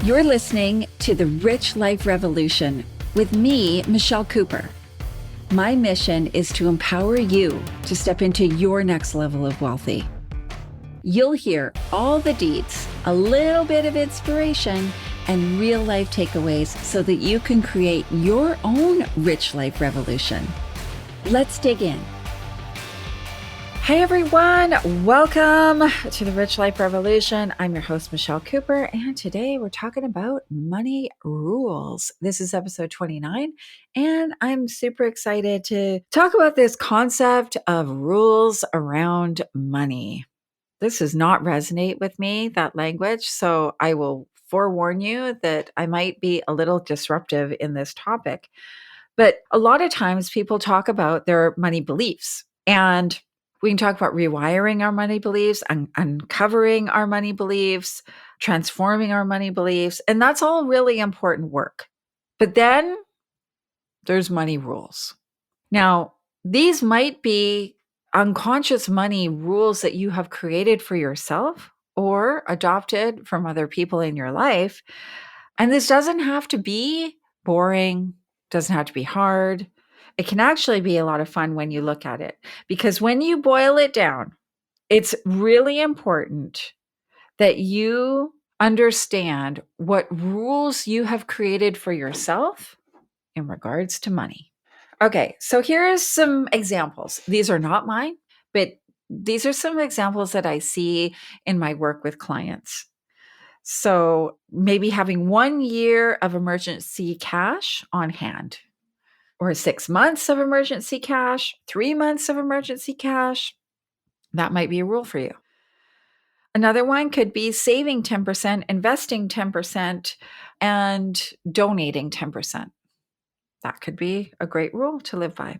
You're listening to The Rich Life Revolution with me, Michelle Cooper. My mission is to empower you to step into your next level of wealthy. You'll hear all the deets, a little bit of inspiration, and real life takeaways so that you can create your own rich life revolution. Let's dig in. Hey everyone, welcome to the Rich Life Revolution. I'm your host, Michelle Cooper, and today we're talking about money rules. This is episode 29, and I'm super excited to talk about this concept of rules around money. This does not resonate with me, that language, so I will forewarn you that I might be a little disruptive in this topic. But a lot of times people talk about their money beliefs, and we can talk about rewiring our money beliefs, uncovering our money beliefs, transforming our money beliefs, and that's all really important work. But then there's money rules. Now, these might be unconscious money rules that you have created for yourself or adopted from other people in your life. And this doesn't have to be boring, doesn't have to be hard. It can actually be a lot of fun when you look at it, because when you boil it down, it's really important that you understand what rules you have created for yourself in regards to money. Okay, so here are some examples. These are not mine, but these are some examples that I see in my work with clients. So maybe having 1 year of emergency cash on hand, or 6 months of emergency cash, 3 months of emergency cash. That might be a rule for you. Another one could be saving 10%, investing 10%, and donating 10%. That could be a great rule to live by.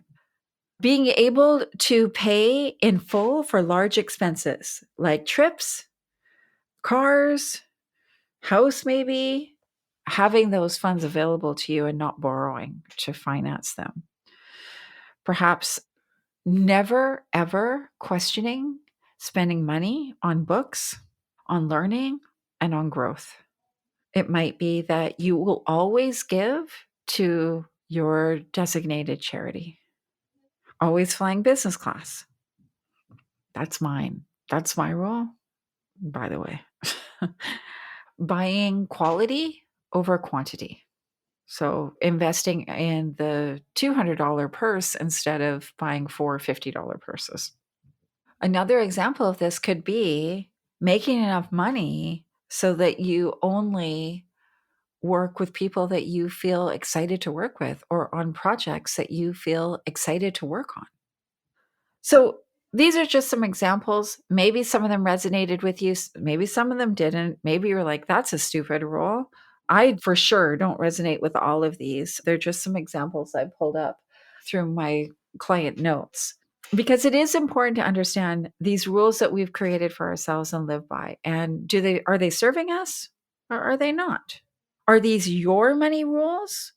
Being able to pay in full for large expenses like trips, cars, house maybe, having those funds available to you and not borrowing to finance them. Perhaps never, ever questioning spending money on books, on learning, and on growth. It might be that you will always give to your designated charity. Always flying business class. That's mine. That's my rule, by the way. Buying quality over quantity. So investing in the $200 purse instead of buying 4 $50 purses. Another example of this could be making enough money so that you only work with people that you feel excited to work with, or on projects that you feel excited to work on. So these are just some examples. Maybe some of them resonated with you. Maybe some of them didn't. Maybe you're like, that's a stupid rule. I for sure don't resonate with all of these. They're just some examples I pulled up through my client notes, because it is important to understand these rules that we've created for ourselves and live by. And are they serving us, or are they not? Are these your money rules,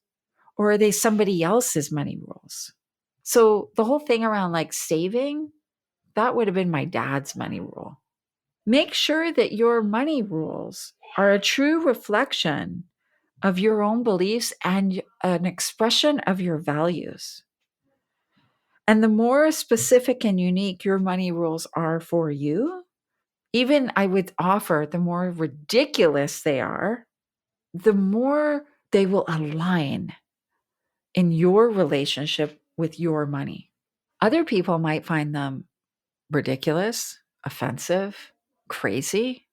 or are they somebody else's money rules? So the whole thing around like saving, that would have been my dad's money rule. Make sure that your money rules are a true reflection of your own beliefs and an expression of your values. And the more specific and unique your money rules are for you, even I would offer, the more ridiculous they are, the more they will align in your relationship with your money. Other people might find them ridiculous, offensive, crazy.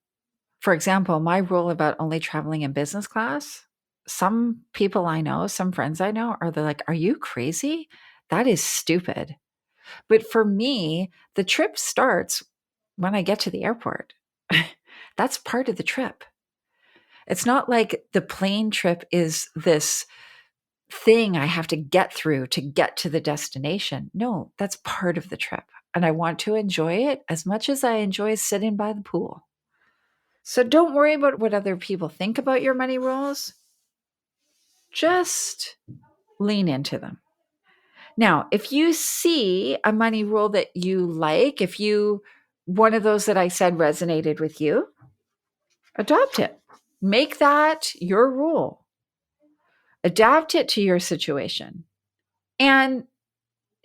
For example, my rule about only traveling in business class, some people I know, some friends I know, they're like, are you crazy? That is stupid. But for me, the trip starts when I get to the airport. That's part of the trip. It's not like the plane trip is this thing I have to get through to get to the destination. No, that's part of the trip. And I want to enjoy it as much as I enjoy sitting by the pool. So don't worry about what other people think about your money rules. Just lean into them. Now, if you see a money rule that you like, one of those that I said resonated with you, adopt it. Make that your rule. Adapt it to your situation. And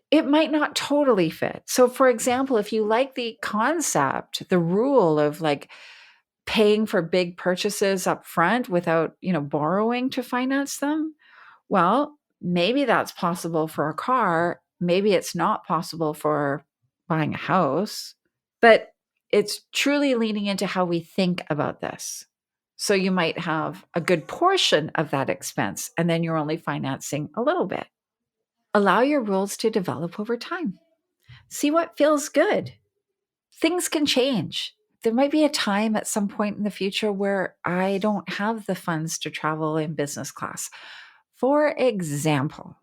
it might not totally fit. So, for example, if you like the concept, the rule of like paying for big purchases up front without, borrowing to finance them, well, maybe that's possible for a car. Maybe it's not possible for buying a house, but it's truly leaning into how we think about this. So you might have a good portion of that expense, and then you're only financing a little bit. Allow your rules to develop over time. See what feels good. Things can change. There might be a time at some point in the future where I don't have the funds to travel in business class. For example,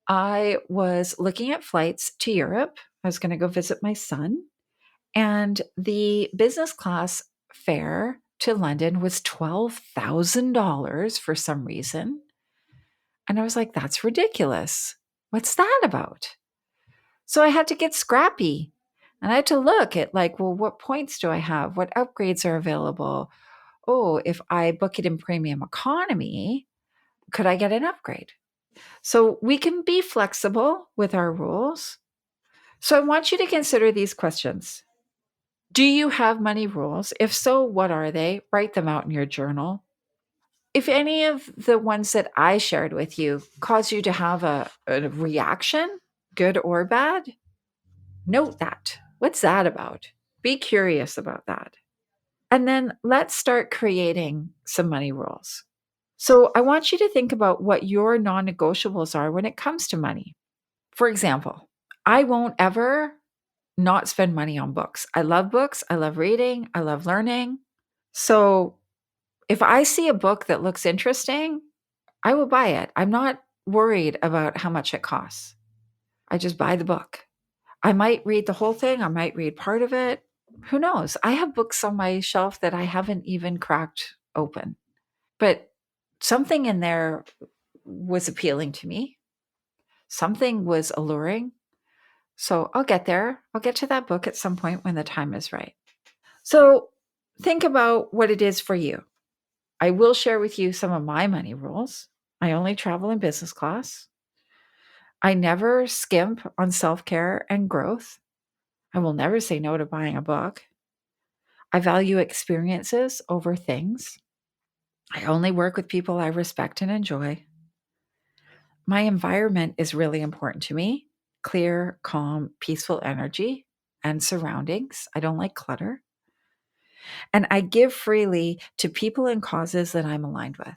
I was looking at flights to Europe. I was going to go visit my son, and the business class fare to London was $12,000 for some reason. And I was like, that's ridiculous. What's that about? So I had to get scrappy, and I had to look at like, well, what points do I have? What upgrades are available? Oh, if I book it in premium economy, could I get an upgrade? So we can be flexible with our rules. So I want you to consider these questions. Do you have money rules? If so, what are they? Write them out in your journal. If any of the ones that I shared with you cause you to have a reaction, good or bad, note that. What's that about? Be curious about that. And then let's start creating some money rules. So I want you to think about what your non negotiables are when it comes to money. For example, I won't ever not spend money on books. I love books. I love reading. I love learning. So if I see a book that looks interesting, I will buy it. I'm not worried about how much it costs. I just buy the book. I might read the whole thing. I might read part of it. Who knows? I have books on my shelf that I haven't even cracked open. But something in there was appealing to me. Something was alluring. So I'll get there. I'll get to that book at some point when the time is right. So think about what it is for you. I will share with you some of my money rules. I only travel in business class. I never skimp on self-care and growth. I will never say no to buying a book. I value experiences over things. I only work with people I respect and enjoy. My environment is really important to me. Clear, calm, peaceful energy and surroundings. I don't like clutter. And I give freely to people and causes that I'm aligned with.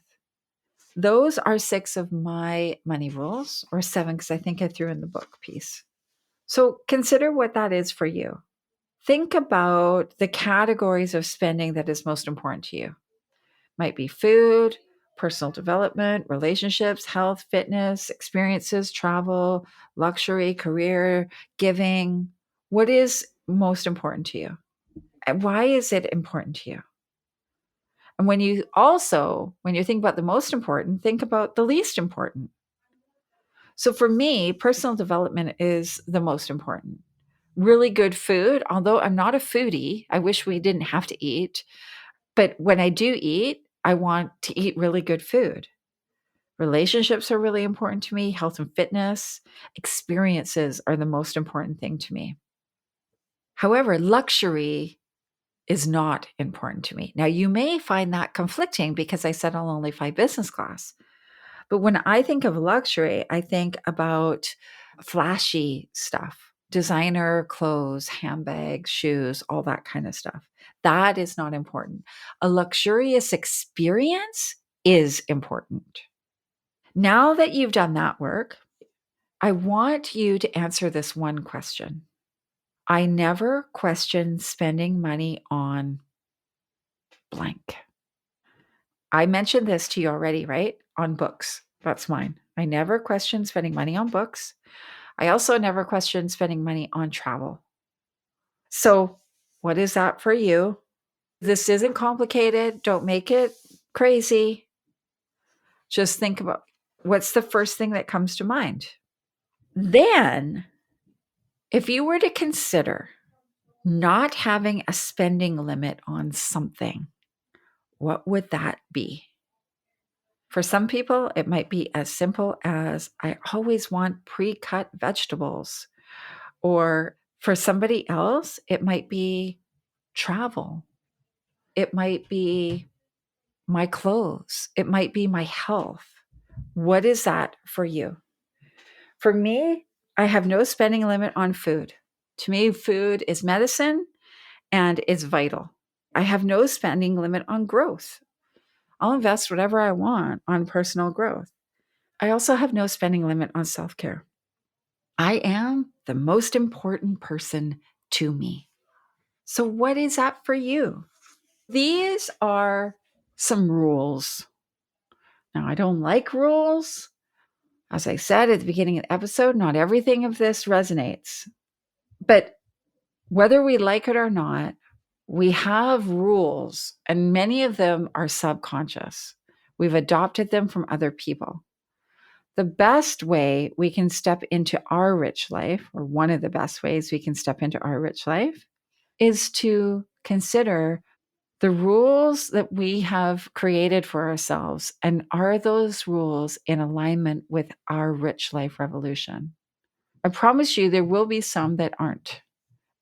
Those are 6 of my money rules, or 7 because I think I threw in the book piece. So consider what that is for you. Think about the categories of spending that is most important to you. Might be food, personal development, relationships, health, fitness, experiences, travel, luxury, career, giving. What is most important to you? And why is it important to you? And when you think about the most important, think about the least important. So for me, personal development is the most important. Really good food, although I'm not a foodie, I wish we didn't have to eat. But when I do eat, I want to eat really good food. Relationships are really important to me, health and fitness. Experiences are the most important thing to me. However, luxury is not important to me. Now, you may find that conflicting because I said I'll only fly business class. But when I think of luxury, I think about flashy stuff, designer clothes, handbags, shoes, all that kind of stuff. That is not important. A luxurious experience is important. Now that you've done that work, I want you to answer this one question. I never question spending money on blank. I mentioned this to you already, right? On books. That's mine. I never question spending money on books. I also never question spending money on travel. So, what is that for you? This isn't complicated. Don't make it crazy. Just think about what's the first thing that comes to mind. Then, if you were to consider not having a spending limit on something, what would that be? For some people, it might be as simple as I always want pre-cut vegetables. Or for somebody else, it might be travel. It might be my clothes. It might be my health. What is that for you? For me, I have no spending limit on food. To me, food is medicine and it's vital. I have no spending limit on growth. I'll invest whatever I want on personal growth. I also have no spending limit on self-care. I am the most important person to me. So what is that for you? These are some rules. Now, I don't like rules. As I said at the beginning of the episode, not everything of this resonates. But whether we like it or not, we have rules, and many of them are subconscious. We've adopted them from other people. The best way we can step into our rich life, or one of the best ways we can step into our rich life, is to consider the rules that we have created for ourselves. And are those rules in alignment with our rich life revolution? I promise you, there will be some that aren't.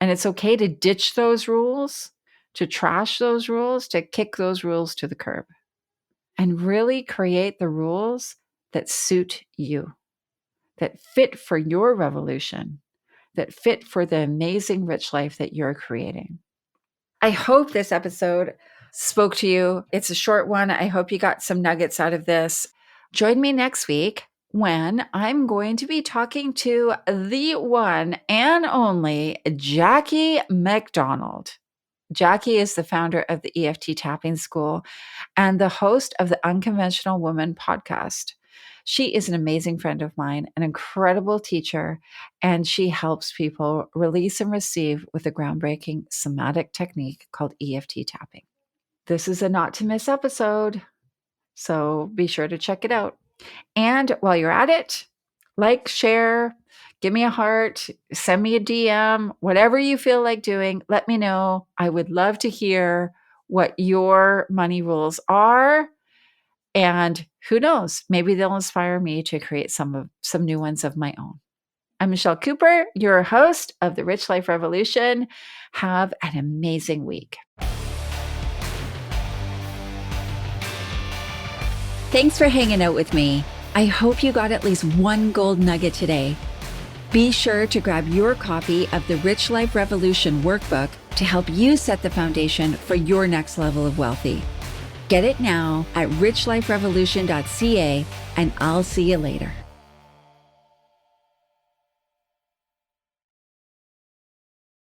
And it's okay to ditch those rules, to trash those rules, to kick those rules to the curb, and really create the rules that suit you, that fit for your revolution, that fit for the amazing rich life that you're creating. I hope this episode spoke to you. It's a short one. I hope you got some nuggets out of this. Join me next week when I'm going to be talking to the one and only Jackie McDonald. Jackie is the founder of the EFT Tapping School and the host of the Unconventional Woman podcast. She is an amazing friend of mine, an incredible teacher, and she helps people release and receive with a groundbreaking somatic technique called EFT tapping. This is a not to miss episode, so be sure to check it out. And while you're at it, like, share, give me a heart, send me a DM, whatever you feel like doing, let me know. I would love to hear what your money rules are. And who knows, maybe they'll inspire me to create some new ones of my own. I'm Michelle Cooper, your host of the Rich Life Revolution. Have an amazing week. Thanks for hanging out with me. I hope you got at least one gold nugget today. Be sure to grab your copy of the Rich Life Revolution workbook to help you set the foundation for your next level of wealthy. Get it now at richliferevolution.ca, and I'll see you later.